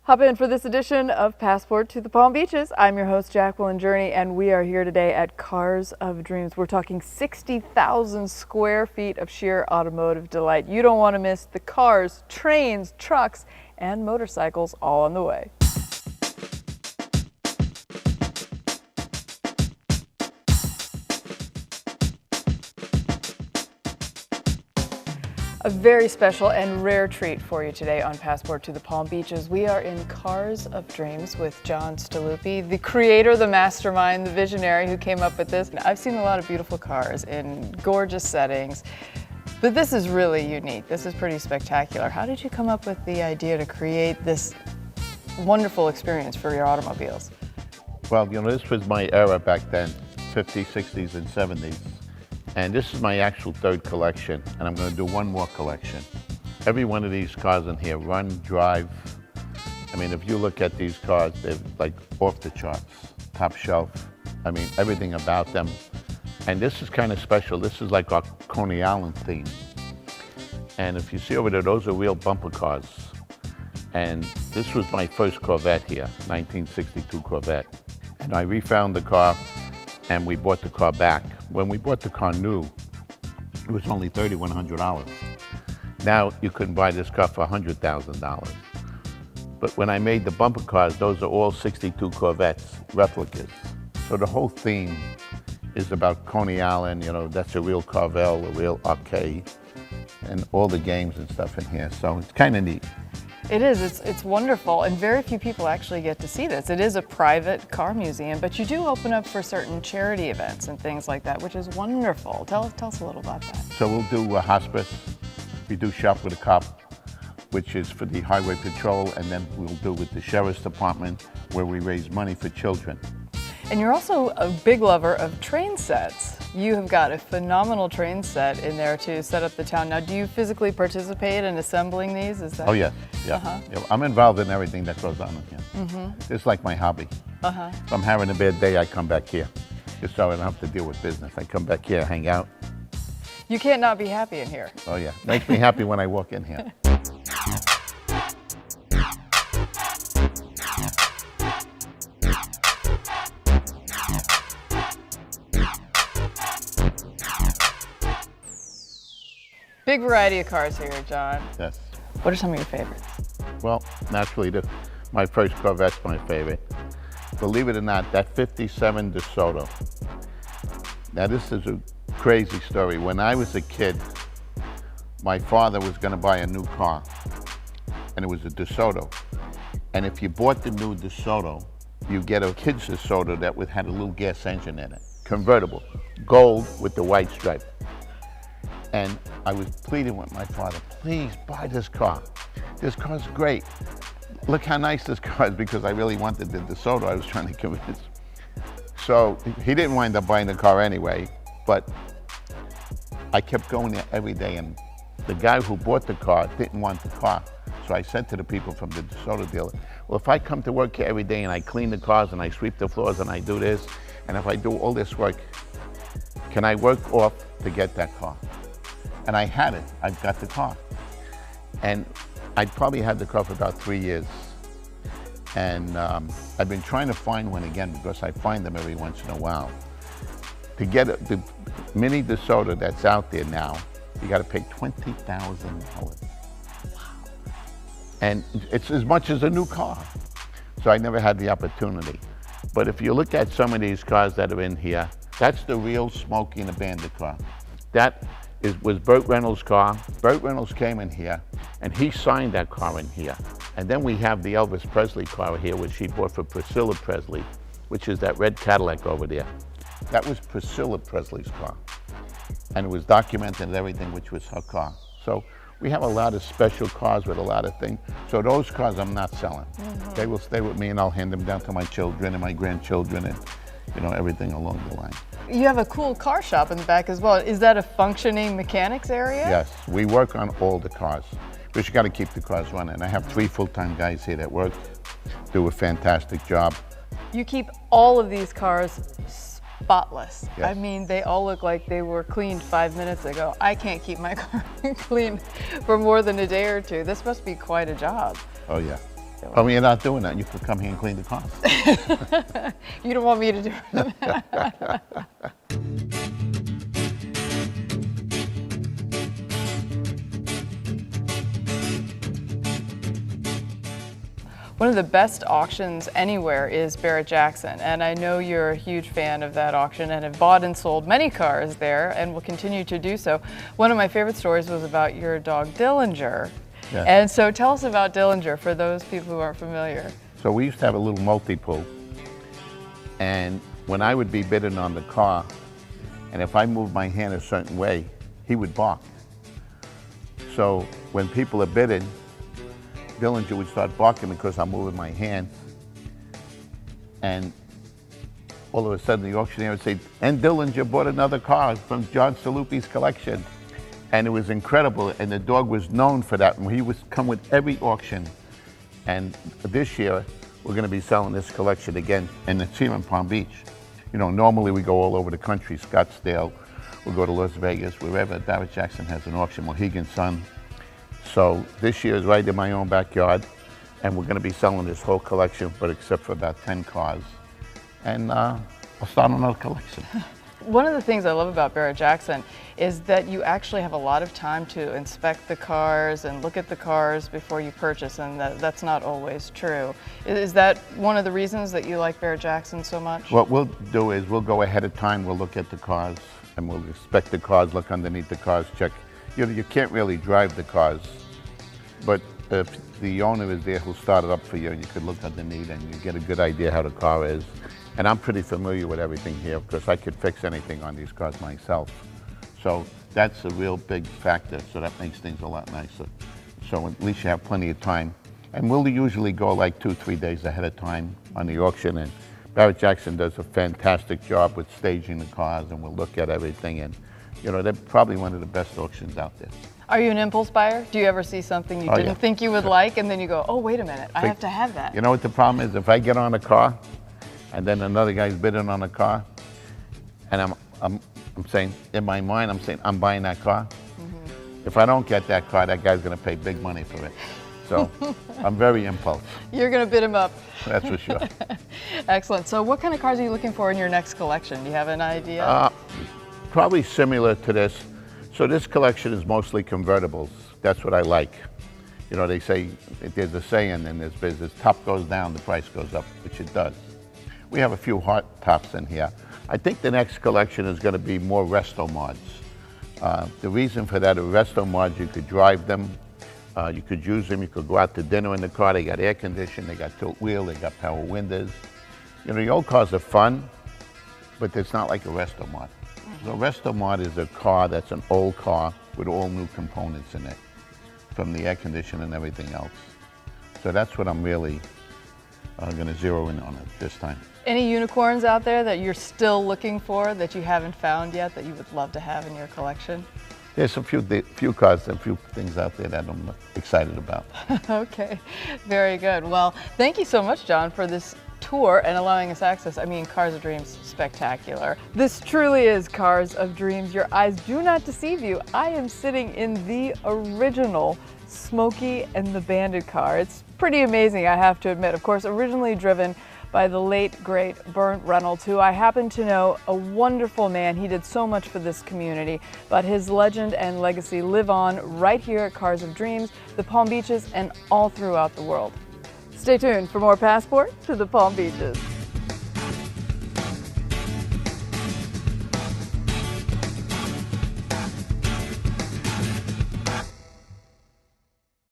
Hop in for this edition of Passport to the Palm Beaches. I'm your host, Jacqueline Journey, and we are here today at Cars of Dreams. We're talking 60,000 square feet of sheer automotive delight. You don't want to miss the cars, trains, trucks, and motorcycles all on the way. A very special and rare treat for you today on Passport to the Palm Beaches. We are in Cars of Dreams with John Staluppi, the creator, the mastermind, the visionary who came up with this. I've seen a lot of beautiful cars in gorgeous settings, but this is really unique. This is pretty spectacular. How did you come up with the idea to create this wonderful experience for your automobiles? Well, this was my era back then, 50s, 60s, and 70s. And this is my actual third collection, and I'm going to do one more collection. Every one of these cars in here, run, drive. I mean, if you look at these cars, they're like off the charts, top shelf. I mean, everything about them. And this is kind of special. This is like our Coney Island theme. And if you see over there, those are real bumper cars. And this was my first Corvette here, 1962 Corvette. And I refound the car, and we bought the car back. When we bought the car new, it was only $3,100. Now you couldn't buy this car for $100,000. But when I made the bumper cars, those are all 62 Corvettes, replicas. So the whole theme is about Coney Island, that's a real Carvel, a real arcade, and all the games and stuff in here. So it's kind of neat. It is. It's wonderful, and very few people actually get to see this. It is a private car museum, but you do open up for certain charity events and things like that, which is wonderful. Tell us a little about that. So we'll do a hospice. We do Shop with a Cop, which is for the Highway Patrol, and then we'll do with the Sheriff's Department, where we raise money for children. And you're also a big lover of train sets. You have got a phenomenal train set in there to set up the town. Now, do you physically participate in assembling these? Is that? Oh, yeah. Yeah. I'm involved in everything that goes on in here. It's like my hobby. If I'm having a bad day, I come back here. Just so I don't have to deal with business. I come back here, hang out. You can't not be happy in here. Oh, yeah. Makes me happy when I walk in here. Big variety of cars here, John. Yes. What are some of your favorites? Well, naturally, my first Corvette's my favorite. Believe it or not, that 57 DeSoto. Now, this is a crazy story. When I was a kid, my father was going to buy a new car, and it was a DeSoto. And if you bought the new DeSoto, you get a kid's DeSoto that had a little gas engine in it, convertible, gold with the white stripe. And I was pleading with my father, please buy this car. This car's great. Look how nice this car is, because I really wanted the DeSoto I was trying to convince. So he didn't wind up buying the car anyway, but I kept going there every day, and the guy who bought the car didn't want the car. So I said to the people from the DeSoto dealer, well, if I come to work here every day and I clean the cars and I sweep the floors and I do this, and if I do all this work, can I work off to get that car? And I had it. I've got the car. And I probably had the car for about 3 years. And I've been trying to find one again, because I find them every once in a while. To get the Mini DeSoto that's out there now, you got to pay $20,000. Wow. And it's as much as a new car. So I never had the opportunity. But if you look at some of these cars that are in here, that's the real Smokey and the Bandit car. That was Burt Reynolds' car. Burt Reynolds came in here, and he signed that car in here. And then we have the Elvis Presley car here, which he bought for Priscilla Presley, which is that red Cadillac over there. That was Priscilla Presley's car. And it was documented and everything, which was her car. So we have a lot of special cars with a lot of things. So those cars I'm not selling. They will stay with me, and I'll hand them down to my children and my grandchildren, and everything along the line. You have a cool car shop in the back as well. Is that a functioning mechanics area? Yes, we work on all the cars. But you got to keep the cars running. I have 3 full-time guys here that work, do a fantastic job. You keep all of these cars spotless. Yes. I mean, they all look like they were cleaned 5 minutes ago. I can't keep my car clean for more than a day or two. This must be quite a job. Oh yeah. Oh, you're not doing that. You could come here and clean the cars. You don't want me to do it. One of the best auctions anywhere is Barrett-Jackson, and I know you're a huge fan of that auction and have bought and sold many cars there and will continue to do so. One of my favorite stories was about your dog Dillinger. Yeah. And so tell us about Dillinger for those people who aren't familiar. So we used to have a little multi-pool, and when I would be bidding on the car, and if I moved my hand a certain way, he would bark. So when people are bidding, Dillinger would start barking because I'm moving my hand, and all of a sudden the auctioneer would say, and Dillinger bought another car from John Staluppi's collection. And it was incredible, and the dog was known for that. And he would come with every auction. And this year, we're gonna be selling this collection again, and it's here in Palm Beach. You know, normally we go all over the country, Scottsdale, we'll go to Las Vegas, wherever Barrett-Jackson has an auction, Mohegan Sun. So this year is right in my own backyard, and we're gonna be selling this whole collection, but except for about 10 cars. And I'll start another collection. One of the things I love about Barrett-Jackson is that you actually have a lot of time to inspect the cars and look at the cars before you purchase, and that's not always true. Is that one of the reasons that you like Barrett-Jackson so much? What we'll do is we'll go ahead of time, we'll look at the cars, and we'll inspect the cars, look underneath the cars, check. You can't really drive the cars, but if the owner is there who'll start it up for you, and you could look underneath and you get a good idea how the car is. And I'm pretty familiar with everything here because I could fix anything on these cars myself. So that's a real big factor, so that makes things a lot nicer. So at least you have plenty of time. And we'll usually go like 2-3 days ahead of time on the auction, and Barrett-Jackson does a fantastic job with staging the cars, and we'll look at everything, and you know, they're probably one of the best auctions out there. Are you an impulse buyer? Do you ever see something you didn't think you would like, and then you go, oh, wait a minute, I have to have that? You know what the problem is? If I get on a car, and then another guy's bidding on a car, and I'm saying, in my mind, I'm saying, I'm buying that car. If I don't get that car, that guy's gonna pay big money for it. So I'm very impulsive. You're gonna bid him up. That's for sure. Excellent. So what kind of cars are you looking for in your next collection? Do you have an idea? Probably similar to this. So this collection is mostly convertibles. That's what I like. You know, they say, there's a saying in this business, top goes down, the price goes up, which it does. We have a few hot tops in here. I think the next collection is going to be more resto mods. The reason for that are resto mods, you could drive them, you could use them, you could go out to dinner in the car. They got air conditioning, they got tilt wheel, they got power windows. You know, the old cars are fun, but it's not like a resto mod. So a resto mod is a car that's an old car with all new components in it, from the air conditioning and everything else. So that's what I'm really going to zero in on it this time. Any unicorns out there that you're still looking for that you haven't found yet that you would love to have in your collection? There's a few cars and a few things out there that I'm excited about. Okay, very good. Well, thank you so much, John, for this tour and allowing us access. I mean, Cars of Dreams, spectacular. This truly is Cars of Dreams. Your eyes do not deceive you. I am sitting in the original Smokey and the Bandit car. It's pretty amazing, I have to admit. Of course, originally driven by the late, great Burt Reynolds, who I happen to know, a wonderful man. He did so much for this community, but his legend and legacy live on right here at Cars of Dreams, the Palm Beaches, and all throughout the world. Stay tuned for more Passport to the Palm Beaches.